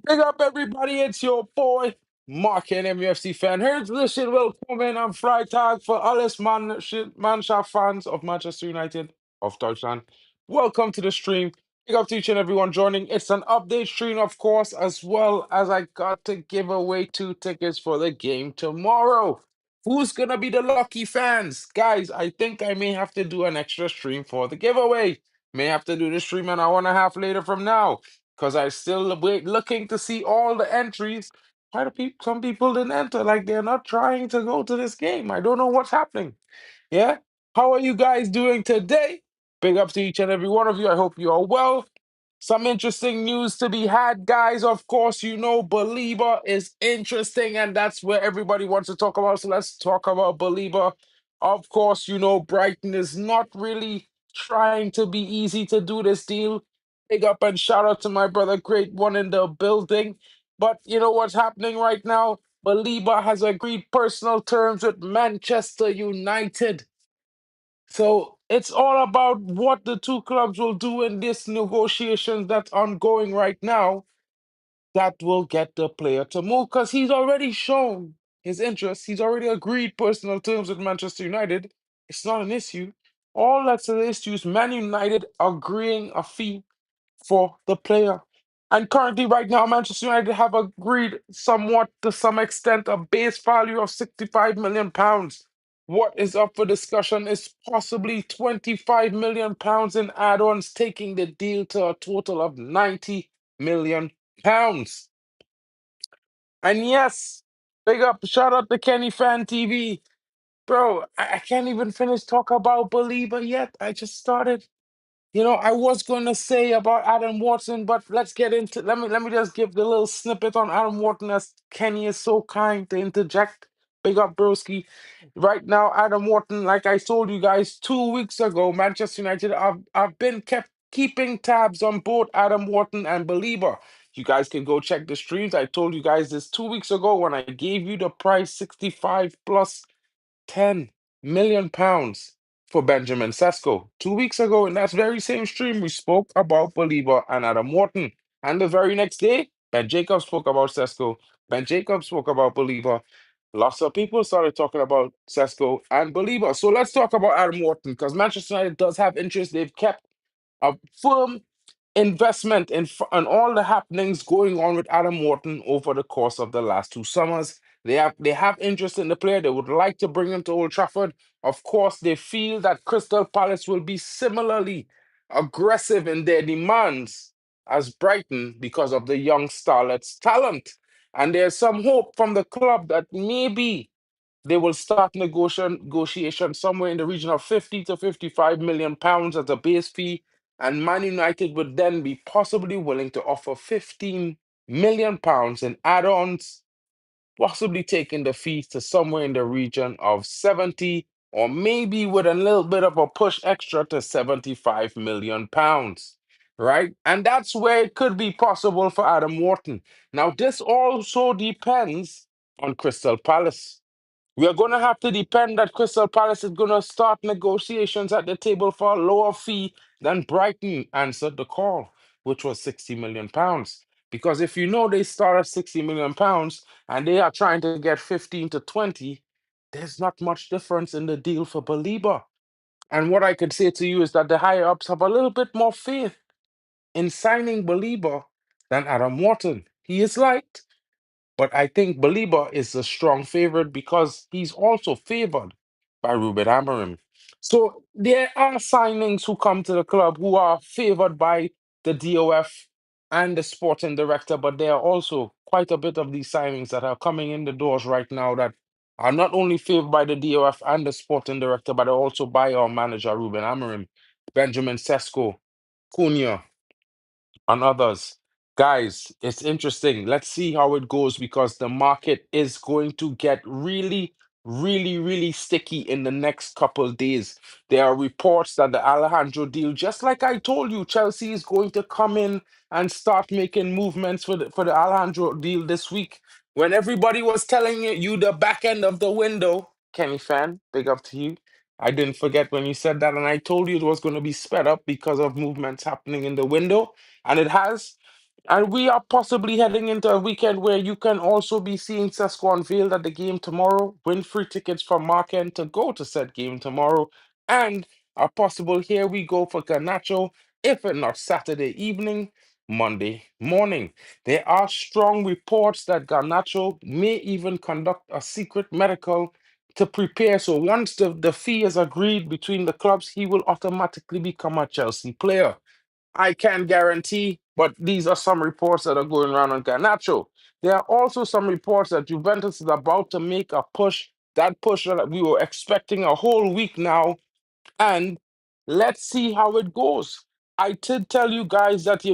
Big up everybody, it's your boy, Mark and MUFC fan. Here's listen, willkommen am Freitag for alles Mannschaft fans of Manchester United of Deutschland. Welcome to the stream. Big up to each and everyone joining. It's an update stream, of course, as well as I got to give away 2 tickets for the game tomorrow. Who's gonna be the lucky fans? Guys, I think I may have to do an extra stream for the giveaway. May have to do the stream an hour and a half later from now because I still wait looking to see all the entries. Why do people? Some people didn't enter, like they're not trying to go to this game. I don't know what's happening. Yeah, how are you guys doing today? Big up to each and every one of you. I hope you are well. Some interesting news to be had, guys. Of course, you know Baleba is interesting, and that's where everybody wants to talk about. So let's talk about Baleba. Of course, you know Brighton is not really trying to be easy to do this deal. Big up and shout out to my brother, great one in the building. But you know what's happening right now? Baleba has agreed personal terms with Manchester United. So it's all about what the two clubs will do in this negotiation that's ongoing right now that will get the player to move because he's already shown his interest. He's already agreed personal terms with Manchester United. It's not an issue. All that's an issue is Man United agreeing a fee for the player. And currently, right now, Manchester United have agreed somewhat to some extent a base value of £65 million. What is up for discussion is possibly £25 million in add ons, taking the deal to a total of £90 million. And yes, big up, shout out to Kenny Fan TV. Bro, I can't even finish talk about Believer yet. I just started. I was going to say about Adam Watson, but let's get into let me just give the little snippet on Adam Watson as Kenny is so kind to interject. Big up Broski. Right now, Adam Watson, like I told you guys 2 weeks ago, Manchester United I've been kept keeping tabs on both Adam Watson and Belieber. You guys can go check the streams. I told you guys this 2 weeks ago when I gave you the price 65 plus £10 million for Benjamin Sesko. 2 weeks ago, in that very same stream, we spoke about Baleba and Adam Wharton. And the very next day, Ben Jacobs spoke about Sesko. Ben Jacobs spoke about Baleba. Lots of people started talking about Sesko and Baleba. So let's talk about Adam Wharton because Manchester United does have interest. They've kept a firm investment in all the happenings going on with Adam Wharton over the course of the last 2 summers. They have interest in the player. They would like to bring him to Old Trafford. Of course, they feel that Crystal Palace will be similarly aggressive in their demands as Brighton because of the young starlet's talent. And there's some hope from the club that maybe they will start negotiation somewhere in the region of 50 to 55 million pounds as a base fee, and Man United would then be possibly willing to offer 15 million pounds in add-ons, possibly taking the fees to somewhere in the region of 70, or maybe with a little bit of a push extra to 75 million pounds. Right? And that's where it could be possible for Adam Wharton. Now, this also depends on Crystal Palace. We are going to have to depend that Crystal Palace is going to start negotiations at the table for a lower fee than Brighton answered the call, which was £60 million. Because if you know they start at £60 million and they are trying to get 15 to 20, there's not much difference in the deal for Baleba. And what I could say to you is that the higher ups have a little bit more faith in signing Baleba than Adam Wharton. He is liked, but I think Baleba is a strong favorite because he's also favored by Ruben Amorim. So there are signings who come to the club who are favored by the DOF and the sporting director, but there are also quite a bit of these signings that are coming in the doors right now that are not only favored by the DOF and the sporting director, but are also by our manager Ruben Amorim, Benjamin Sesko, Cunha, and others. Guys, it's interesting. Let's see how it goes because the market is going to get really, really, really sticky in the next couple of days. There are reports that the Alejandro deal, just like I told you, Chelsea is going to come in and start making movements for the Alejandro deal this week. When everybody was telling you the back end of the window, Kenny fan, big up to you. I didn't forget when you said that, and I told you it was going to be sped up because of movements happening in the window, and it has. And we are possibly heading into a weekend where you can also be seeing Sesko unveiled at the game tomorrow, win free tickets from Marken to go to said game tomorrow, and a possible here we go for Garnacho, if it not Saturday evening, Monday morning. There are strong reports that Garnacho may even conduct a secret medical to prepare. So once the fee is agreed between the clubs, he will automatically become a Chelsea player. I can't guarantee, but these are some reports that are going around on Garnacho. There are also some reports that Juventus is about to make a push. That push that we were expecting a whole week now, and let's see how it goes. I did tell you guys that,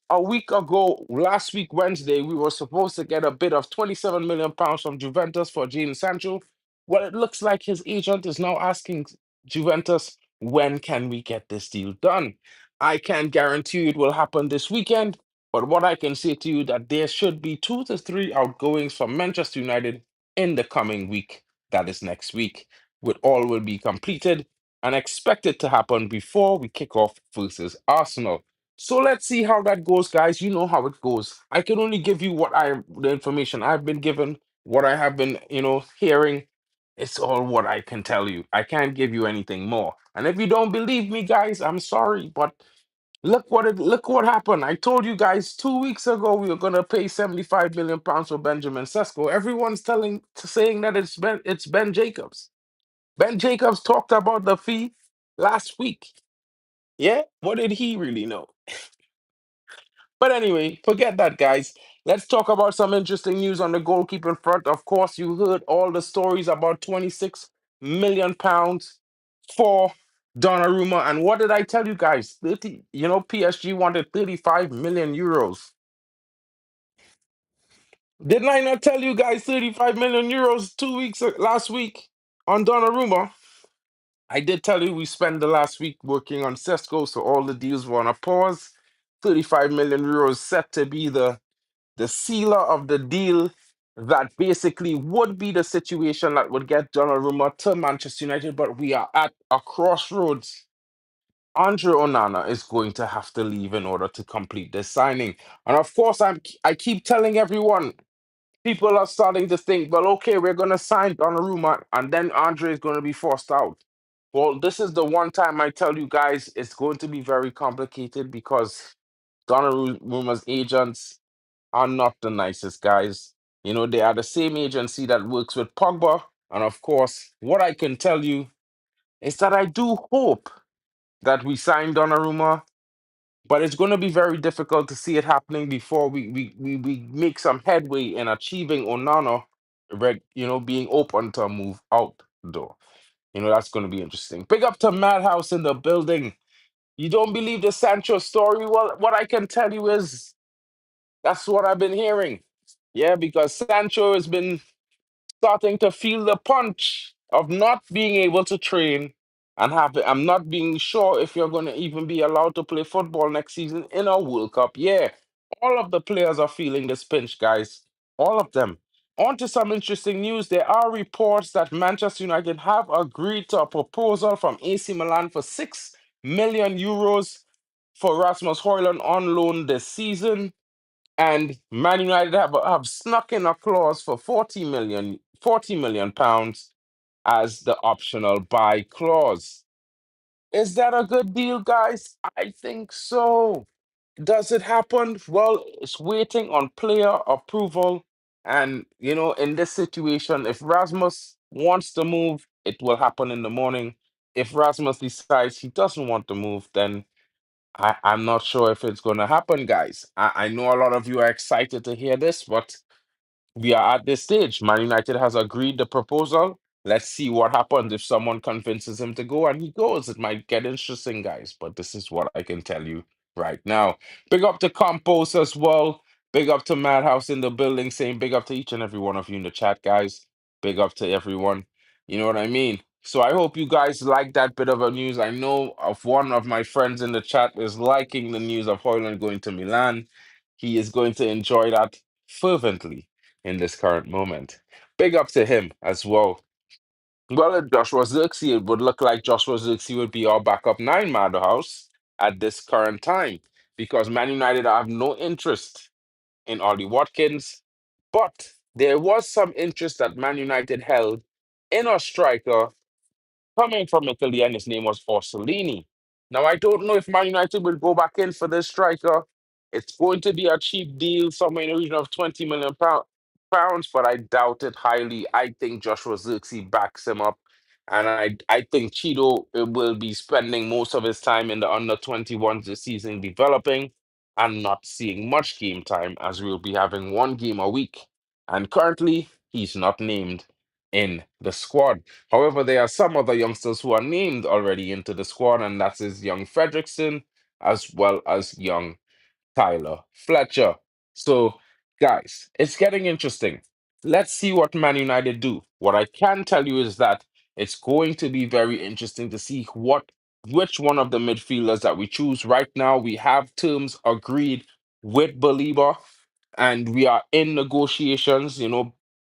a week ago, last week, Wednesday, we were supposed to get a bid of £27 million from Juventus for Jadon Sancho. Well, it looks like his agent is now asking Juventus, when can we get this deal done? I can't guarantee you it will happen this weekend, but what I can say to you that there should be 2 to 3 outgoings from Manchester United in the coming week. That is next week, with all will be completed and expect it to happen before we kick off versus Arsenal. So let's see how that goes, guys. You know how it goes. I can only give you the information I've been given, what I have been, hearing. It's all what I can tell you. I can't give you anything more. And if you don't believe me, guys, I'm sorry, but look what happened. I told you guys 2 weeks ago we were gonna pay £75 million for Benjamin Sesko. Everyone's saying that it's Ben Jacobs. Ben Jacobs talked about the fee last week. Yeah? What did he really know? But anyway, forget that, guys. Let's talk about some interesting news on the goalkeeping front. Of course, you heard all the stories about £26 million for Donnarumma. And what did I tell you guys? 30, PSG wanted 35 million euros. Didn't I not tell you guys 35 million euros 2 weeks last week on Donnarumma? I did tell you we spent the last week working on Sesko, so all the deals were on a pause. 35 million euros set to be the sealer of the deal that basically would be the situation that would get Donnarumma to Manchester United, but we are at a crossroads. Andre Onana is going to have to leave in order to complete this signing. And of course, I keep telling everyone, people are starting to think, well, okay, we're going to sign Donnarumma, and then Andre is going to be forced out. Well, this is the one time I tell you guys it's going to be very complicated because Donnarumma's agents are not the nicest guys. They are the same agency that works with Pogba. And of course, what I can tell you is that I do hope that we sign Donnarumma, but it's going to be very difficult to see it happening before we make some headway in achieving Onana, being open to a move out the door. That's going to be interesting. Big up to Madhouse in the building. You don't believe the Sancho story? Well, what I can tell you is that's what I've been hearing. Yeah, because Sancho has been starting to feel the punch of not being able to train and I'm not being sure if you're going to even be allowed to play football next season in a World Cup. Yeah, all of the players are feeling this pinch, guys. All of them. On to some interesting news. There are reports that Manchester United have agreed to a proposal from AC Milan for 6 million euros for Rasmus Højlund on loan this season. And Man United have snuck in a clause for 40 million pounds as the optional buy clause. Is that a good deal, guys? I think so. Does it happen? Well, it's waiting on player approval. And, in this situation, if Rasmus wants to move, it will happen in the morning. If Rasmus decides he doesn't want to move, then I'm not sure if it's going to happen, guys. I know a lot of you are excited to hear this, but we are at this stage. Man United has agreed the proposal. Let's see what happens if someone convinces him to go and he goes. It might get interesting, guys, but this is what I can tell you right now. Big up to Compos as well. Big up to Madhouse in the building, saying big up to each and every one of you in the chat, guys. Big up to everyone. You know what I mean? So I hope you guys like that bit of a news. I know of one of my friends in the chat is liking the news of Hoyland going to Milan. He is going to enjoy that fervently in this current moment. Big up to him as well. Well, if Joshua Zirkzee, it would look like Joshua Zirkzee would be our backup nine, Madhouse, at this current time. because Man United have no interest in Ollie Watkins, but there was some interest that Man United held in a striker coming from Italy, and his name was Orsolini. Now, I don't know if Man United will go back in for this striker. It's going to be a cheap deal, somewhere in the region of 20 million pounds, but I doubt it highly. I think Joshua Zirkzee backs him up, and I think Cheeto will be spending most of his time in the under 21s this season developing and not seeing much game time, as we'll be having one game a week. And currently, he's not named in the squad. However, there are some other youngsters who are named already into the squad, and that is young Fredrickson as well as young Tyler Fletcher. So, guys, it's getting interesting. Let's see what Man United do. What I can tell you is that it's going to be very interesting to see which one of the midfielders that we choose. Right now, we have terms agreed with Baleba, and we are in negotiations.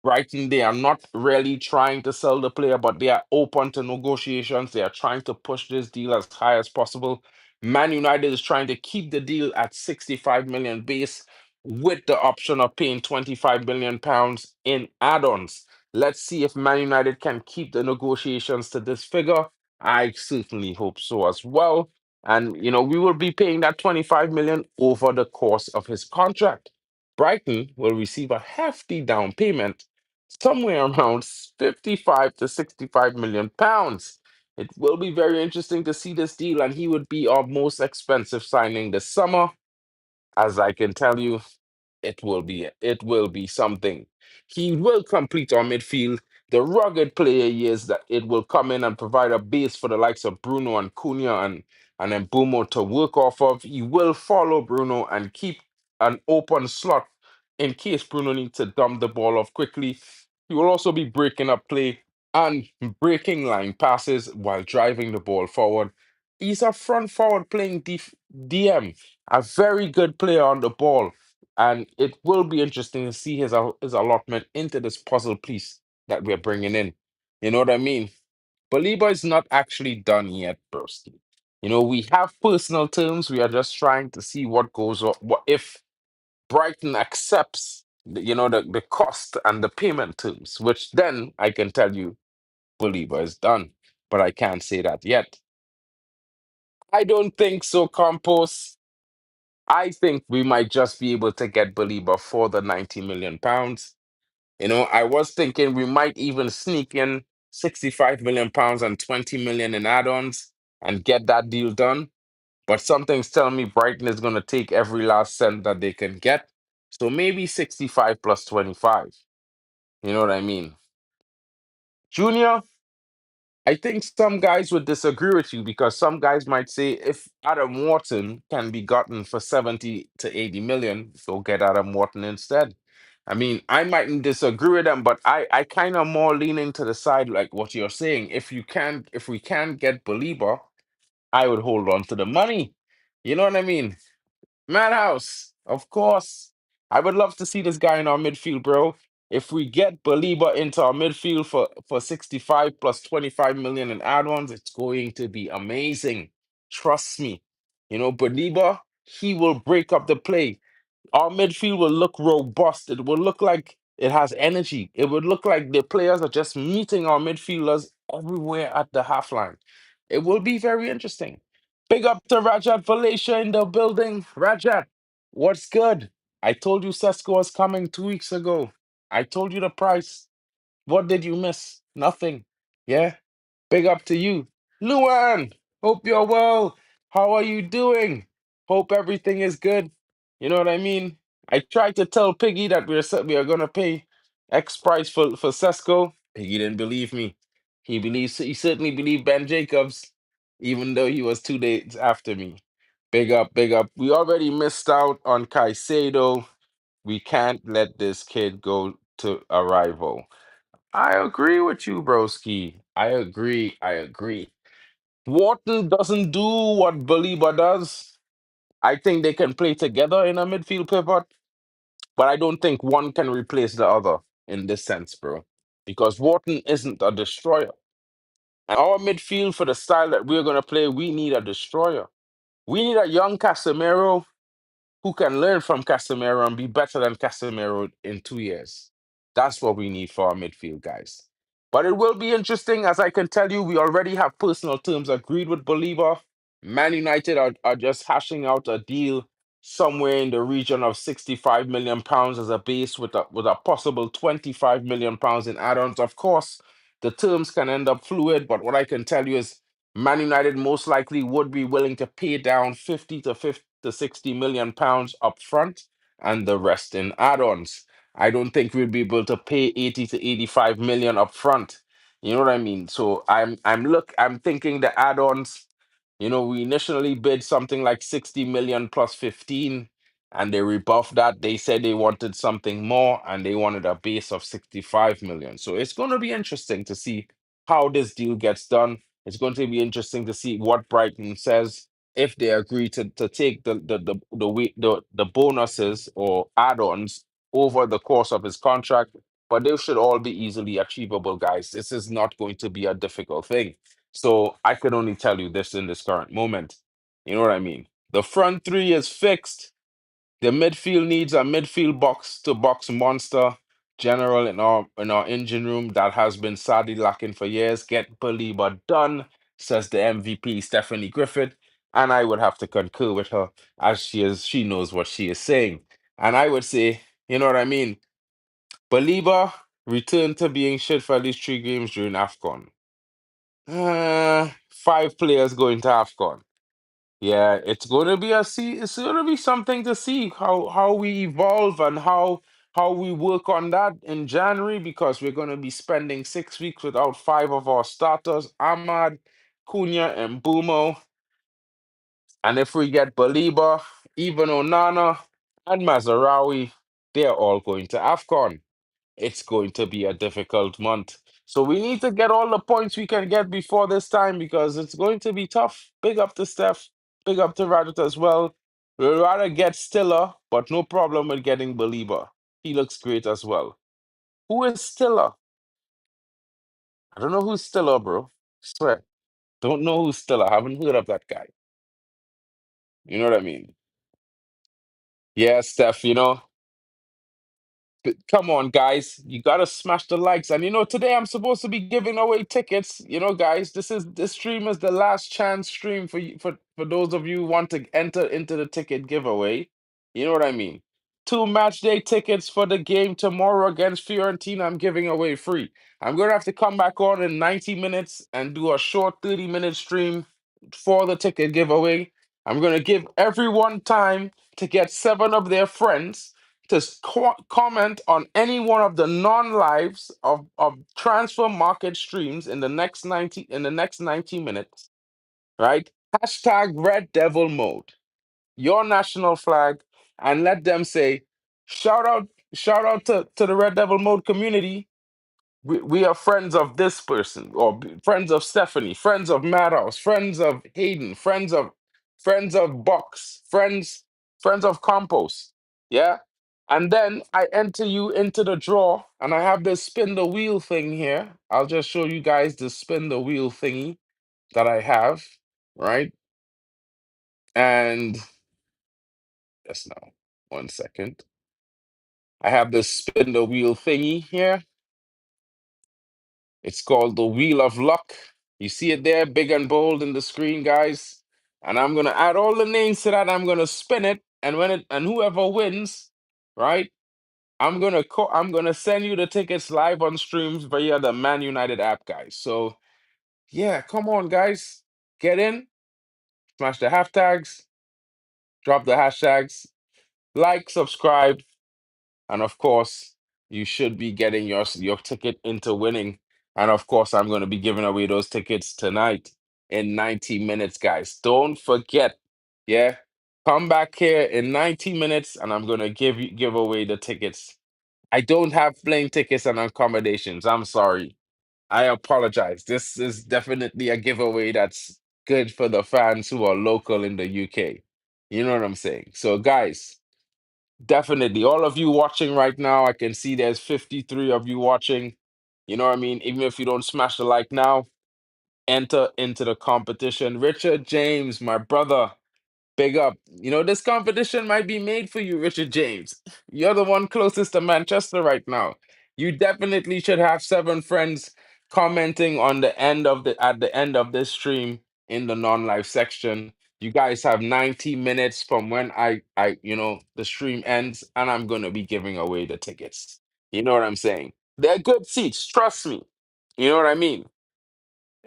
Brighton, they are not really trying to sell the player, but they are open to negotiations. They are trying to push this deal as high as possible. Man United is trying to keep the deal at 65 million base with the option of paying 25 million pounds in add-ons. Let's see if Man United can keep the negotiations to this figure. I certainly hope so as well. And we will be paying that 25 million over the course of his contract. Brighton will receive a hefty down payment, somewhere around 55 to 65 million pounds. It will be very interesting to see this deal, and he would be our most expensive signing this summer. As I can tell you, it will be something. He will complete our midfield. The rugged player he is, that it will come in and provide a base for the likes of Bruno and Cunha and then Bumo to work off of. He will follow Bruno and keep an open slot in case Bruno needs to dump the ball off quickly. He will also be breaking up play and breaking line passes while driving the ball forward. He's a front forward playing DM, a very good player on the ball, and it will be interesting to see his allotment into this puzzle piece that we're bringing in. You know what I mean? Baliba is not actually done yet, broski. We have personal terms. We are just trying to see what goes on. What if Brighton accepts, the cost and the payment terms, which then I can tell you Baliba is done. But I can't say that yet. I don't think so, Campos. I think we might just be able to get Baliba for the 90 million pounds. I was thinking we might even sneak in 65 million pounds and 20 million in add-ons and get that deal done. But something's telling me Brighton is going to take every last cent that they can get. So maybe 65 plus 25. You know what I mean? Junior, I think some guys would disagree with you because some guys might say if Adam Wharton can be gotten for 70 to 80 million, go get Adam Wharton instead. I mean, I mightn't disagree with them, but I kind of more leaning to the side like what you're saying. If we can get Belieber, I would hold on to the money. You know what I mean? Madhouse, of course. I would love to see this guy in our midfield, bro. If we get Baleba into our midfield for 65 plus 25 million in add-ons, it's going to be amazing. Trust me. Baleba, he will break up the play. Our midfield will look robust. It will look like it has energy. It would look like the players are just meeting our midfielders everywhere at the half line. It will be very interesting. Big up to Rajat Valencia in the building. Rajat, what's good? I told you Sesko was coming 2 weeks ago. I told you the price. What did you miss? Nothing. Yeah? Big up to you. Luan, hope you're well. How are you doing? Hope everything is good. You know what I mean? I tried to tell Piggy that we are gonna pay X price for Sesko. Piggy didn't believe me. He certainly believed Ben Jacobs, even though he was 2 days after me. Big up, big up. We already missed out on Caicedo. We can't let this kid go to a rival. I agree with you, broski. I agree. I agree. Wharton doesn't do what Baliba does. I think they can play together in a midfield pivot, but I don't think one can replace the other in this sense, bro. Because Wharton isn't a destroyer. And our midfield, for the style that we're going to play, we need a destroyer. We need a young Casemiro who can learn from Casemiro and be better than Casemiro in 2 years. That's what we need for our midfield, guys. But it will be interesting, as I can tell you, we already have personal terms agreed with Baleba. Man United are just hashing out a deal somewhere in the region of £65 million as a base with a possible £25 million in add-ons. Of course, the terms can end up fluid, but what I can tell you is Man United most likely would be willing to pay down 50 to 60 million pounds up front and the rest in add-ons. I don't think we'd be able to pay 80 to 85 million up front. You know what I mean? So I'm thinking the add-ons, we initially bid something like 60 million plus 15, and they rebuffed that. They said they wanted something more and they wanted a base of 65 million. So it's going to be interesting to see how this deal gets done. It's going to be interesting to see what Brighton says if they agree to take the bonuses or add-ons over the course of his contract. But they should all be easily achievable, guys. This is not going to be a difficult thing. So I can only tell you this in this current moment. You know what I mean? The front three is fixed. The midfield needs a midfield box to box monster general in our engine room that has been sadly lacking for years. Get Baleba done, says the MVP Stephanie Griffith, and I would have to concur with her as she knows what she is saying. And I would say, you know what I mean? Baleba returned to being shit for at least 3 games during AFCON. Five players going to AFCON. Yeah, it's going to be it's going to be something to see how we evolve and how we work on that in January, because we're going to be spending 6 weeks without five of our starters, Ahmad, Cunha, and Bumo. And if we get Baleba, even Onana, and Mazarawi, they're all going to AFCON. It's going to be a difficult month. So we need to get all the points we can get before this time, because it's going to be tough. Big up to Steph. Big up to Radit as well. We'd rather get Stiller, but no problem with getting Baleba. He looks great as well. Who is Stiller? I don't know who's Stiller, bro. Swear. Don't know who's Stiller. Haven't heard of that guy. You know what I mean? Yeah, Steph, but come on, guys. You gotta smash the likes. And today I'm supposed to be giving away tickets. Guys, this stream is the last chance stream for you for those of you who want to enter into the ticket giveaway. You know what I mean? Two match day tickets for the game tomorrow against Fiorentina. I'm giving away free. I'm gonna have to come back on in 90 minutes and do a short 30-minute stream for the ticket giveaway. I'm gonna give everyone time to get seven of their friends to comment on any one of the non-lives of transfer market streams in the next 90 minutes, right? Hashtag Red Devil Mode, your national flag, and let them say, shout out to the Red Devil Mode community. We are friends of this person, or friends of Stephanie, friends of Madhouse, friends of Hayden, friends of Box, friends of Compost. Yeah. And then I enter you into the draw, and I have this spin the wheel thing here. I'll just show you guys the spin the wheel thingy that I have, right? And just now, 1 second. I have this spin the wheel thingy here. It's called the Wheel of Luck. You see it there, big and bold in the screen, guys. And I'm gonna add all the names to that. I'm gonna spin it, and whoever wins, right? I'm gonna send you the tickets live on streams via the Man United app, guys. So yeah, come on, guys, get in, smash the hashtags, drop the hashtags, like, subscribe, and of course, you should be getting your ticket into winning. And of course, I'm going to be giving away those tickets tonight in 90 minutes, guys. Don't forget, yeah, come back here in 90 minutes, and I'm going to give away the tickets. I don't have plane tickets and accommodations. I'm sorry. I apologize. This is definitely a giveaway that's good for the fans who are local in the UK. You know what I'm saying? So, guys, definitely, all of you watching right now, I can see there's 53 of you watching. You know what I mean? Even if you don't smash the like now, enter into the competition. Richard James, my brother, Big up. This competition might be made for you, Richard James. You're the one closest to Manchester right now. You definitely should have seven friends commenting on the end of the at the end of this stream in the non-live section. You guys have 90 minutes from when the stream ends, and I'm gonna be giving away the tickets. You know what I'm saying? They're good seats, trust me. You know what I mean?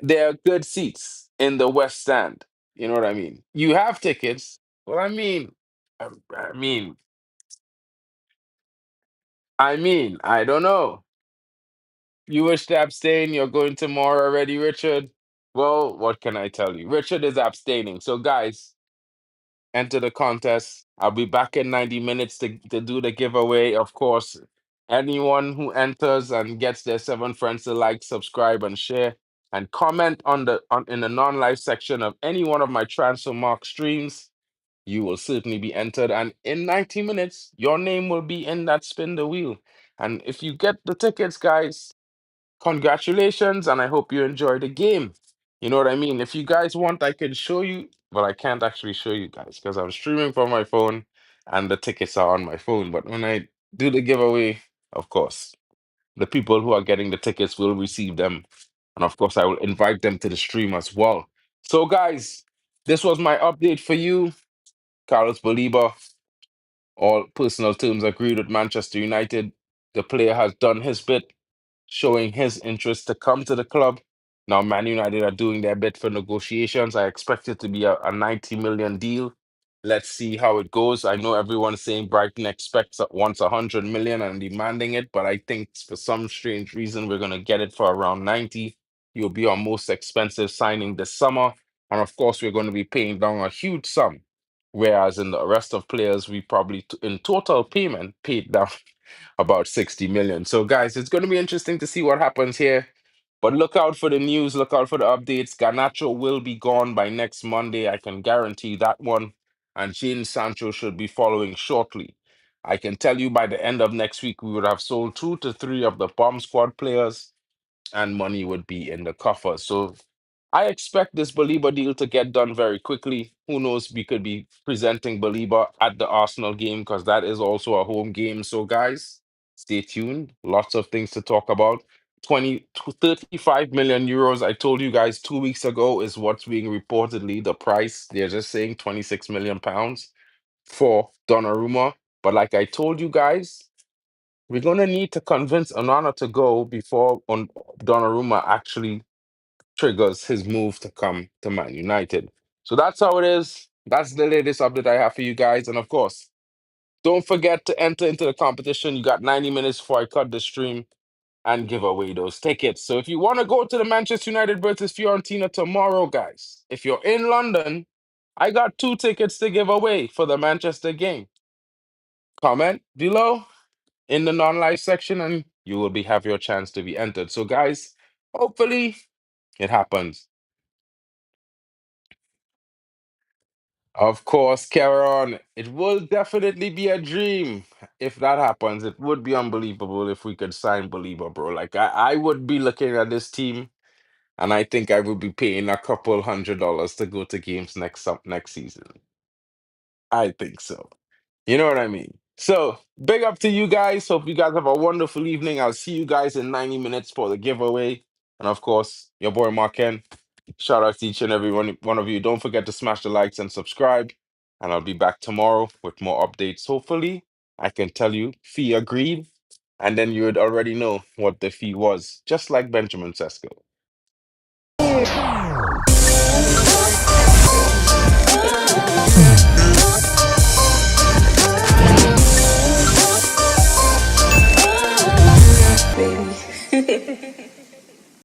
There are good seats in the West Stand. You know what I mean? You have tickets. Well, I mean, I don't know. You wish to abstain. You're going tomorrow already, Richard. Well, what can I tell you? Richard is abstaining. So, guys, enter the contest. I'll be back in 90 minutes to do the giveaway. Of course, anyone who enters and gets their seven friends to like, subscribe, and share, and comment in the non-live section of any one of my transfer mark streams, you will certainly be entered. And in 90 minutes, your name will be in that spin the wheel. And if you get the tickets, guys, congratulations, and I hope you enjoy the game. You know what I mean? If you guys want, I can show you. Well, I can't actually show you guys because I'm streaming from my phone and the tickets are on my phone. But when I do the giveaway, of course, the people who are getting the tickets will receive them. And of course, I will invite them to the stream as well. So, guys, this was my update for you. Carlos Baleba, all personal terms agreed with Manchester United. The player has done his bit, showing his interest to come to the club. Now, Man United are doing their bit for negotiations. I expect it to be a 90 million deal. Let's see how it goes. I know everyone's saying Brighton wants 100 million and demanding it, but I think for some strange reason we're going to get it for around 90. You'll be our most expensive signing this summer. And of course, we're going to be paying down a huge sum. Whereas in the rest of players, we probably in total payment paid down about 60 million. So, guys, it's going to be interesting to see what happens here. But look out for the news, look out for the updates. Garnacho will be gone by next Monday. I can guarantee that one. And Jane Sancho should be following shortly. I can tell you by the end of next week, we would have sold 2 to 3 of the bomb squad players and money would be in the coffer. So I expect this Baleba deal to get done very quickly. Who knows? We could be presenting Baleba at the Arsenal game because that is also a home game. So, guys, stay tuned. Lots of things to talk about. 20 to 35 million euros. I told you guys 2 weeks ago is what's being reportedly the price. They're just saying 26 million pounds for Donnarumma. But like I told you guys, we're gonna need to convince Onana to go before Donnarumma actually triggers his move to come to Man United. So that's how it is. That's the latest update I have for you guys. And of course, don't forget to enter into the competition. You got 90 minutes before I cut the stream and give away those tickets. So if you want to go to the Manchester United versus Fiorentina tomorrow, guys, if you're in London, I got 2 tickets to give away for the Manchester game. Comment below in the non-live section and you will be have your chance to be entered. So guys, hopefully it happens. Of course, Karen, it will definitely be a dream if that happens. It would be unbelievable if we could sign Belieber, bro. Like I would be looking at this team and I think I would be paying a couple $100 to go to games next season. I think so. You know what I mean? So, big up to you guys. Hope you guys have a wonderful evening. I'll see you guys in 90 minutes for the giveaway. And of course, your boy Marken. Shout out to each and every one of you. Don't forget to smash the likes and subscribe. And I'll be back tomorrow with more updates. Hopefully, I can tell you fee agreed. And then you would already know what the fee was, just like Benjamin Sesko. Baby.